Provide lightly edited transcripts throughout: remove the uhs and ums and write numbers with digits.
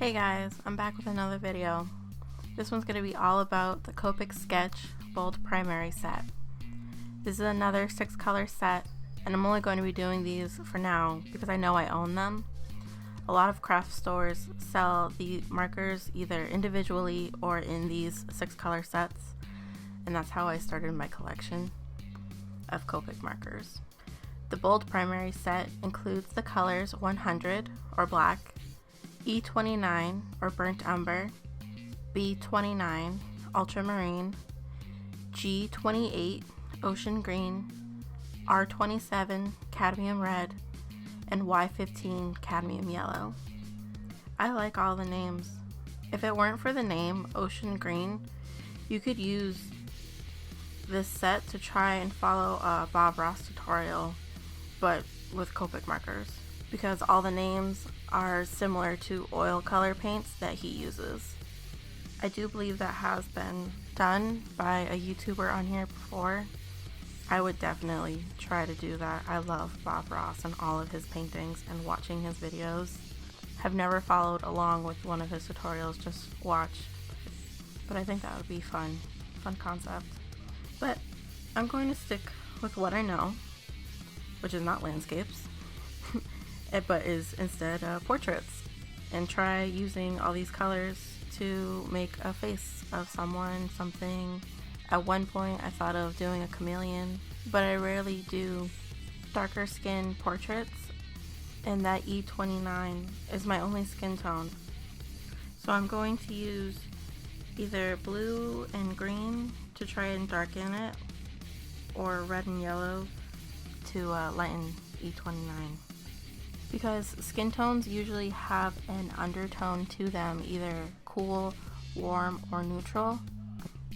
Hey guys, I'm back with another video. This one's going to be all about the Copic Sketch Bold Primary Set. This is another 6-color set, and I'm only going to be doing these for now because I know I own them. A lot of craft stores sell the markers either individually or in these 6-color sets, and that's how I started my collection of Copic markers. The Bold Primary Set includes the colors 100 or black, E29 or burnt umber, B29 ultramarine, G28 ocean green, R27 cadmium red, and Y15 cadmium yellow. I like all the names. If it weren't for the name ocean green, you could use this set to try and follow a Bob Ross tutorial, but with Copic markers, because all the names are similar to oil color paints that he uses. I do believe that has been done by a YouTuber on here before. I would definitely try to do that. I love Bob Ross and all of his paintings and watching his videos. Have never followed along with one of his tutorials, just watched. But I think that would be fun concept. But I'm going to stick with what I know, which is not landscapes, but is instead portraits, and try using all these colors to make a face of someone, something. At one point I thought of doing a chameleon, but I rarely do darker skin portraits, and that E29 is my only skin tone. So I'm going to use either blue and green to try and darken it, or red and yellow to lighten E29. Because skin tones usually have an undertone to them, either cool, warm, or neutral,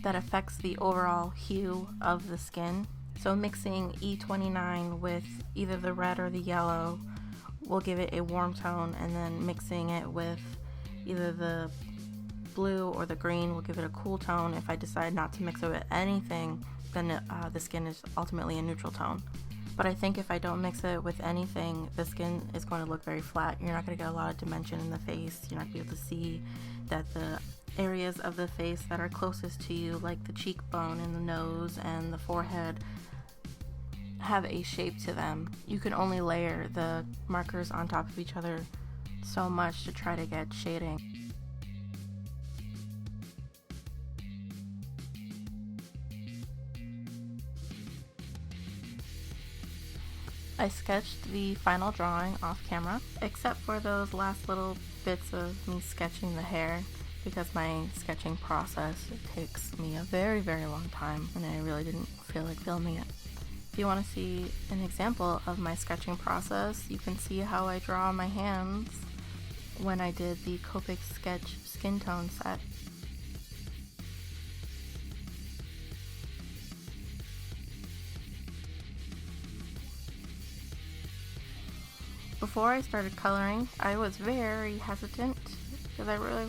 that affects the overall hue of the skin. So mixing E29 with either the red or the yellow will give it a warm tone, and then mixing it with either the blue or the green will give it a cool tone. If I decide not to mix it with anything, then the skin is ultimately a neutral tone. But I think if I don't mix it with anything, the skin is going to look very flat. You're not going to get a lot of dimension in the face. You're not going to be able to see that the areas of the face that are closest to you, like the cheekbone and the nose and the forehead, have a shape to them. You can only layer the markers on top of each other so much to try to get shading. I sketched the final drawing off camera, except for those last little bits of me sketching the hair, because my sketching process takes me a very, very long time, and I really didn't feel like filming it. If you want to see an example of my sketching process, you can see how I draw my hands when I did the Copic Sketch skin tone set. Before I started coloring, I was very hesitant because I really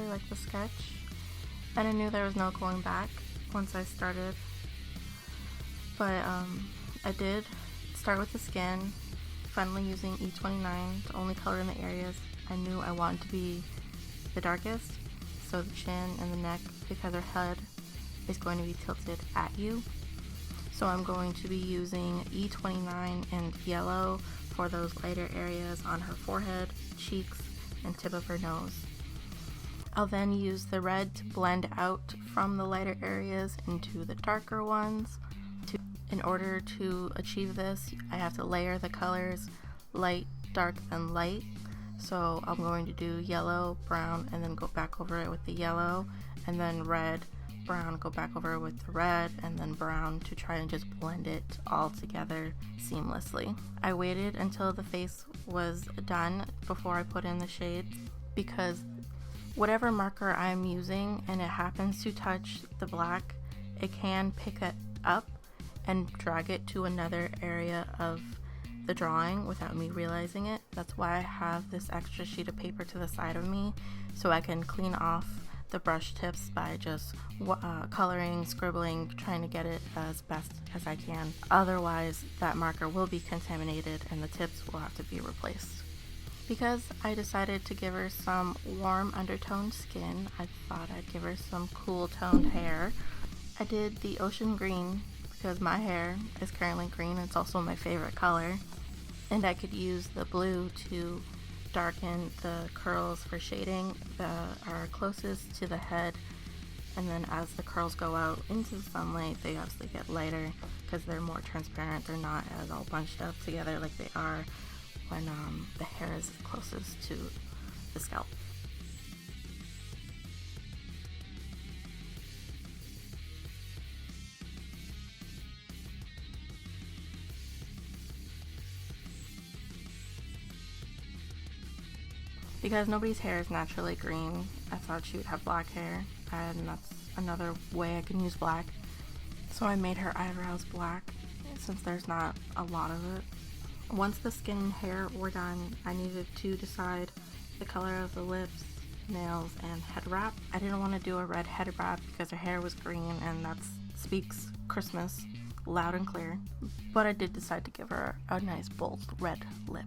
liked the sketch, and I knew there was no going back once I started. But I did start with the skin, finally using E29 to only color in the areas I knew I wanted to be the darkest, so the chin and the neck, because her head is going to be tilted at you. So I'm going to be using E29 and yellow for those lighter areas on her forehead, cheeks, and tip of her nose. I'll then use the red to blend out from the lighter areas into the darker ones. In order to achieve this, I have to layer the colors light, dark, and light. So I'm going to do yellow, brown, and then go back over it with the yellow, and then red, brown, go back over it with the red, and then brown to try and just blend it all together seamlessly. I waited until the face was done before I put in the shades, because whatever marker I'm using and it happens to touch the black, it can pick it up and drag it to another area of the drawing without me realizing it. That's why I have this extra sheet of paper to the side of me, so I can clean off the brush tips by just coloring, scribbling, trying to get it as best as I can. Otherwise, that marker will be contaminated and the tips will have to be replaced. Because I decided to give her some warm undertoned skin, I thought I'd give her some cool toned hair. I did the ocean green because my hair is currently green. It's also my favorite color. And I could use the blue to darken the curls for shading that are closest to the head. And then as the curls go out into the sunlight, they obviously get lighter because they're more transparent. They're not as all bunched up together like they are when the hair is closest to the scalp. Because nobody's hair is naturally green, I thought she would have black hair, and that's another way I can use black. So I made her eyebrows black, since there's not a lot of it. Once the skin and hair were done, I needed to decide the color of the lips, nails, and head wrap. I didn't want to do a red head wrap because her hair was green, and that speaks Christmas loud and clear. But I did decide to give her a nice bold red lip.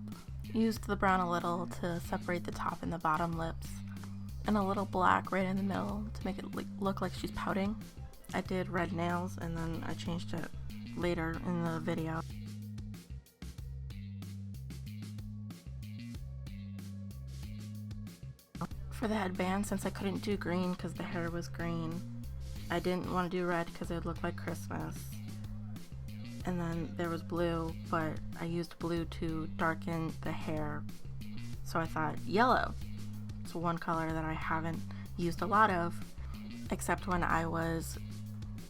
Used the brown a little to separate the top and the bottom lips, and a little black right in the middle to make it look like she's pouting. I did red nails, and then I changed it later in the video. For the headband, since I couldn't do green because the hair was green, I didn't want to do red because it would look like Christmas. And then there was blue, but I used blue to darken the hair. So I thought yellow. It's one color that I haven't used a lot of, except when I was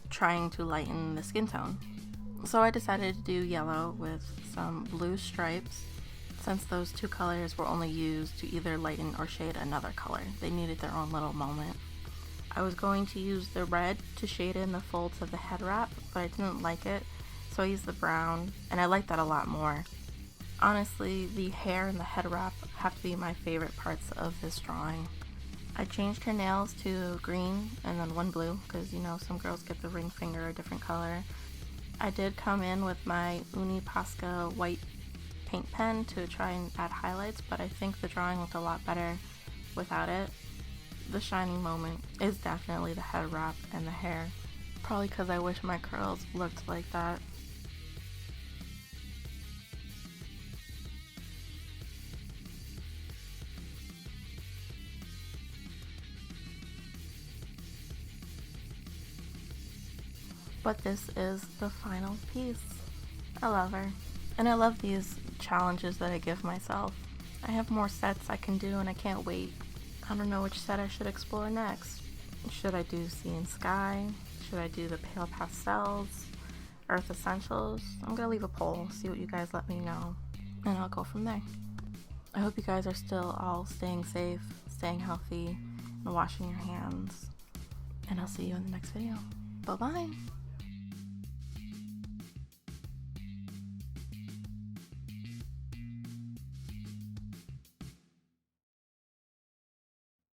trying to lighten the skin tone. So I decided to do yellow with some blue stripes, since those two colors were only used to either lighten or shade another color. They needed their own little moment. I was going to use the red to shade in the folds of the head wrap, but I didn't like it, so I used the brown, and I like that a lot more. Honestly, the hair and the head wrap have to be my favorite parts of this drawing. I changed her nails to green and then one blue, because you know some girls get the ring finger a different color. I did come in with my Uni Posca white paint pen to try and add highlights, but I think the drawing looked a lot better without it. The shining moment is definitely the head wrap and the hair, probably because I wish my curls looked like that. But this is the final piece. I love her. And I love these challenges that I give myself. I have more sets I can do and I can't wait. I don't know which set I should explore next. Should I do Sea and Sky? Should I do the Pale Pastels? Earth Essentials? I'm gonna leave a poll, see what you guys let me know, and I'll go from there. I hope you guys are still all staying safe, staying healthy, and washing your hands. And I'll see you in the next video. Bye-bye!